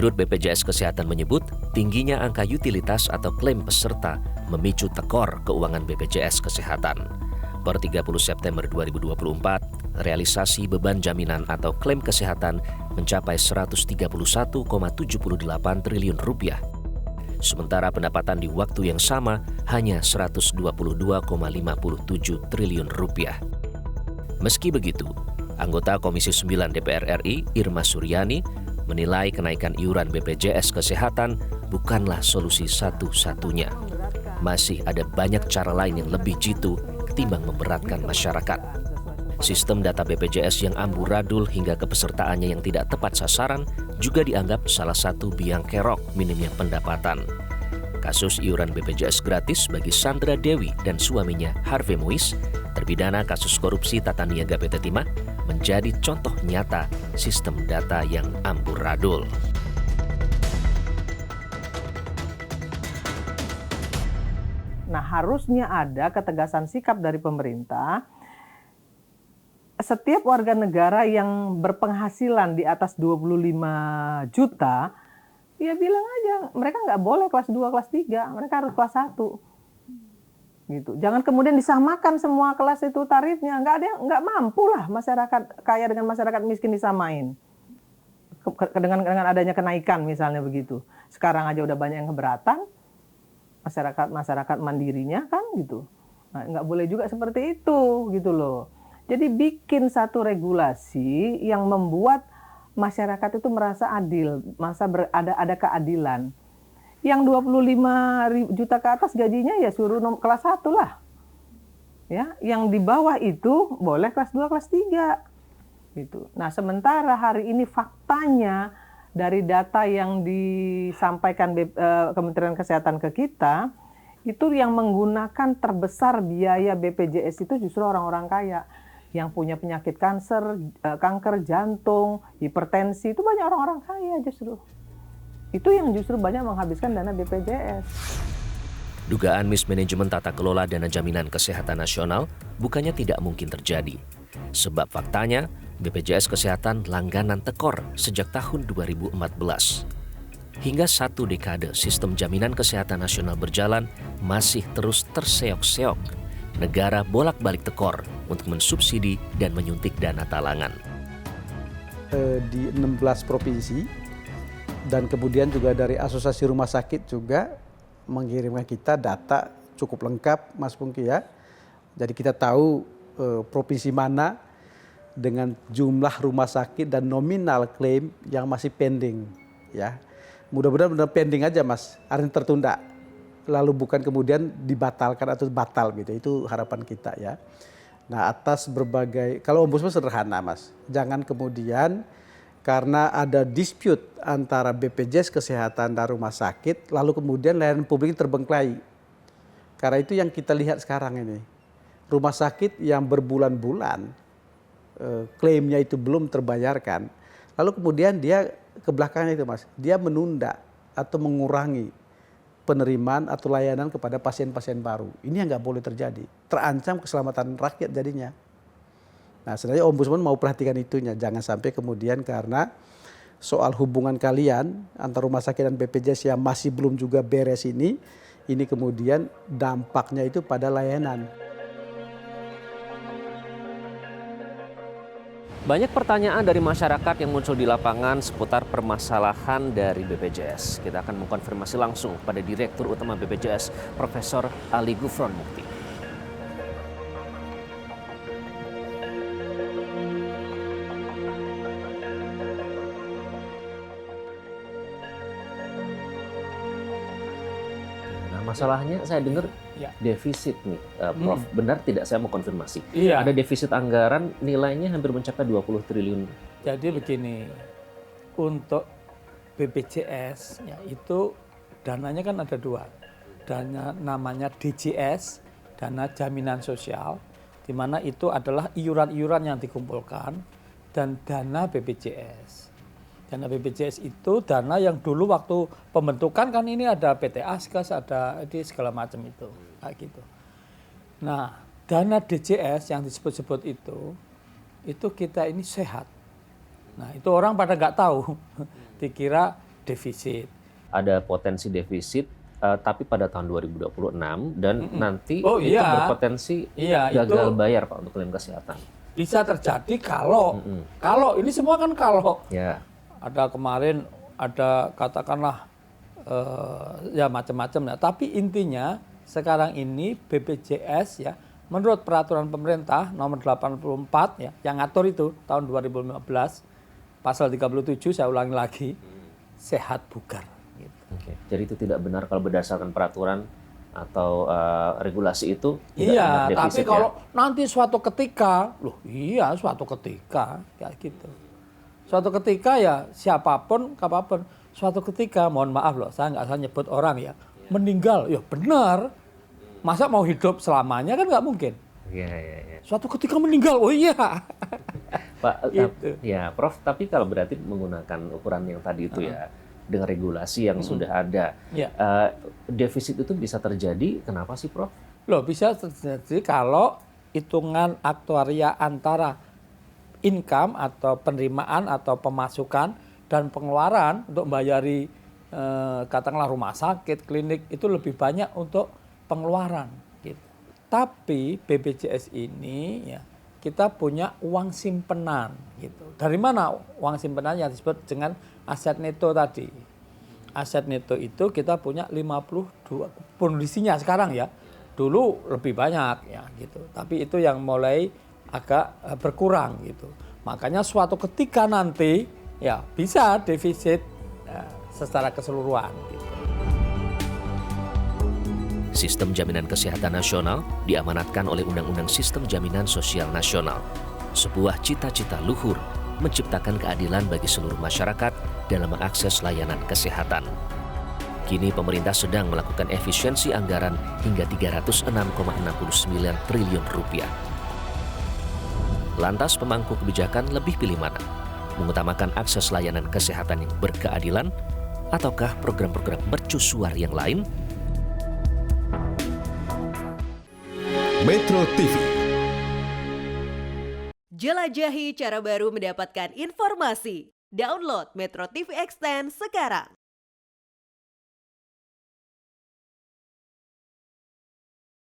Dirut BPJS Kesehatan menyebut, tingginya angka utilitas atau klaim peserta memicu tekor keuangan BPJS Kesehatan. Per 30 September 2024, realisasi beban jaminan atau klaim kesehatan mencapai 131,78 triliun rupiah. Sementara pendapatan di waktu yang sama hanya 122,57 triliun rupiah. Meski begitu, anggota Komisi 9 DPR RI, Irma Suryani, menilai kenaikan iuran BPJS Kesehatan bukanlah solusi satu-satunya. Masih ada banyak cara lain yang lebih jitu ketimbang memberatkan masyarakat. Sistem data BPJS yang amburadul hingga kepesertaannya yang tidak tepat sasaran juga dianggap salah satu biang kerok minimnya pendapatan. Kasus iuran BPJS gratis bagi Sandra Dewi dan suaminya Harvey Muiz, terpidana kasus korupsi tata niaga PT Timah, menjadi contoh nyata sistem data yang amburadul. Nah, harusnya ada ketegasan sikap dari pemerintah. Setiap warga negara yang berpenghasilan di atas 25 juta, ya bilang aja, mereka nggak boleh kelas 2, kelas 3, mereka harus kelas 1. Gitu. Jangan kemudian disamakan semua kelas itu tarifnya, nggak mampu lah masyarakat kaya dengan masyarakat miskin disamain. Dengan adanya kenaikan misalnya begitu. Sekarang aja udah banyak yang keberatan, masyarakat mandirinya kan gitu. Nah, nggak boleh juga seperti itu gitu loh. Jadi bikin satu regulasi yang membuat masyarakat itu merasa adil, ada keadilan. Yang 25 juta ke atas gajinya ya suruh kelas 1 lah. Ya, yang di bawah itu boleh kelas 2, kelas 3. Gitu. Nah, sementara hari ini faktanya dari data yang disampaikan Kementerian Kesehatan ke kita, itu yang menggunakan terbesar biaya BPJS itu justru orang-orang kaya. Yang punya penyakit kanker jantung, hipertensi, itu banyak orang-orang kaya justru. Itu yang justru banyak menghabiskan dana BPJS. Dugaan mismanajemen tata kelola dana jaminan kesehatan nasional bukannya tidak mungkin terjadi. Sebab faktanya, BPJS Kesehatan langganan tekor sejak tahun 2014. Hingga 1 dekade sistem jaminan kesehatan nasional berjalan masih terus terseok-seok. Negara bolak-balik tekor untuk mensubsidi dan menyuntik dana talangan. Di 16 provinsi, dan kemudian juga dari Asosiasi Rumah Sakit juga mengirimkan kita data cukup lengkap, Mas Pungki ya. Jadi kita tahu provinsi mana dengan jumlah rumah sakit dan nominal klaim yang masih pending ya. Mudah-mudahan benar pending aja Mas, artinya tertunda. Lalu bukan kemudian dibatalkan atau batal gitu. Itu harapan kita ya. Nah, atas berbagai, kalau ombudsman sederhana Mas. Jangan kemudian karena ada dispute antara BPJS Kesehatan dan rumah sakit, lalu kemudian layanan publik terbengkelai. Karena itu yang kita lihat sekarang ini. Rumah sakit yang berbulan-bulan klaimnya itu belum terbayarkan, lalu kemudian dia ke belakangnya itu Mas, dia menunda atau mengurangi penerimaan atau layanan kepada pasien-pasien baru. Ini yang nggak boleh terjadi. Terancam keselamatan rakyat jadinya. Nah, sebenarnya ombudsman mau perhatikan itunya. Jangan sampai kemudian karena soal hubungan kalian antara rumah sakit dan BPJS yang masih belum juga beres ini kemudian dampaknya itu pada layanan. Banyak pertanyaan dari masyarakat yang muncul di lapangan seputar permasalahan dari BPJS. Kita akan mengkonfirmasi langsung pada Direktur Utama BPJS, Profesor Ali Gufron Mukti. Masalahnya saya dengar defisit nih, Prof. Benar tidak, saya mau konfirmasi. Iya. Ada defisit anggaran nilainya hampir mencapai 20 triliun. Jadi begini, untuk BPJS ya itu dananya kan ada 2. Dana namanya DJS, dana jaminan sosial, di mana itu adalah iuran-iuran yang dikumpulkan, dan dana BPJS. Dana BPJS itu dana yang dulu waktu pembentukan kan ini ada PT Askas, ada di segala macam itu, kayak gitu. Nah, dana DJS yang disebut-sebut itu kita ini sehat. Nah, itu orang pada nggak tahu, dikira defisit. Ada potensi defisit, tapi pada tahun 2026 dan nanti Oh, itu iya. berpotensi Iya, gagal itu bayar Pak untuk klaim kesehatan. bisa terjadi kalau ini semua kan kalau Ya, ada kemarin ada katakanlah ya macam-macam ya. Tapi intinya sekarang ini BPJS ya menurut peraturan pemerintah nomor 84 ya yang ngatur itu tahun 2015 pasal 37 saya ulangi lagi sehat bugar. Gitu. oke. Jadi itu tidak benar kalau berdasarkan peraturan atau regulasi itu tidak Iya, benar tapi defisit, kalau ya? nanti suatu ketika, suatu ketika kayak gitu. Suatu ketika ya siapapun, kapanpun, suatu ketika, mohon maaf loh, saya nggak usah nyebut orang ya, meninggal, ya benar. Masa mau hidup selamanya kan nggak mungkin. Iya. Suatu ketika meninggal, oh iya. Pak, Gitu. ya Prof, tapi kalau berarti menggunakan ukuran yang tadi itu ya, dengan regulasi yang sudah ada, Ya. defisit itu bisa terjadi, kenapa sih Prof? Loh bisa terjadi kalau hitungan aktuaria antara income atau penerimaan atau pemasukan dan pengeluaran untuk membayari katakanlah rumah sakit, klinik itu lebih banyak untuk pengeluaran. Gitu. Tapi BPJS ini ya kita punya uang simpenan. Gitu. Dari mana uang simpenan yang disebut dengan aset neto tadi? Aset neto itu kita punya 52 kondisinya sekarang ya. Dulu lebih banyak ya gitu. Tapi itu yang mulai agak berkurang gitu. Makanya suatu ketika nanti ya bisa defisit ya, secara keseluruhan gitu. Sistem Jaminan Kesehatan Nasional diamanatkan oleh Undang-Undang Sistem Jaminan Sosial Nasional. Sebuah cita-cita luhur menciptakan keadilan bagi seluruh masyarakat dalam mengakses layanan kesehatan. Kini pemerintah sedang melakukan efisiensi anggaran hingga 306,69 triliun rupiah. Lantas pemangku kebijakan lebih pilih mana? Mengutamakan akses layanan kesehatan yang berkeadilan ataukah program-program mercusuar yang lain? Metro TV. Jelajahi cara baru mendapatkan informasi. Download Metro TV Extend sekarang.